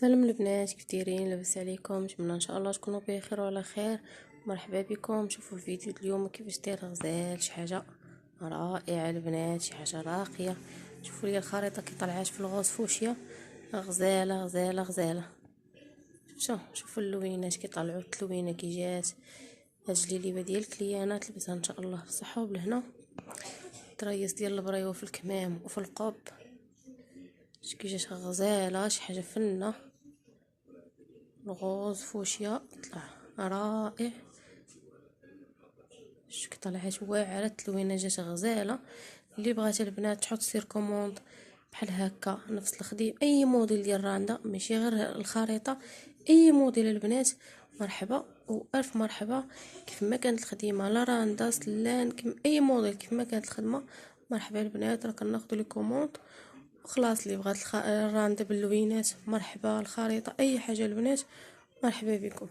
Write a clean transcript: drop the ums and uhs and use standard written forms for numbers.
سلام البنات، كيف دايرين؟ لاباس عليكم؟ نتمنى ان شاء الله تكونوا بخير وعلى خير. مرحبا بكم. شوفوا الفيديو اليوم كيفاش داير غزال، شي حاجه رائعه البنات، شي حاجه راقيه. شوفوا لي الخريطه كي طلعات في الغوص فوشيا، غزاله غزاله غزاله. شوفوا اللوينات كي طلعوا، اللوينه كي جات. هاد الجليبه ديال الكليانات لبسها ان شاء الله في الصحه وبالهنا. التريس ديال البريوه في الكمام وفي القب، كي جات غزاله، شي حاجه فنه. الغوز فوشيا طلع رائع. شكي طلعت واعره، التلوينه جات غزاله. اللي بغات البنات تحط سير كوموند بحال هكا نفس الخديم، اي موديل ديال راندا، ماشي غير الخريطه، اي موديل البنات مرحبا والف مرحبا. كيف ما كانت الخديمه لا راندا سلان، كيف اي موديل كيف ما كانت الخدمه، مرحبا البنات. راه كناخذوا لي كوموند وخلاص. اللي بغات الراندا باللوينات مرحبا، الخريطه اي حاجه البنات مرحبا بكم.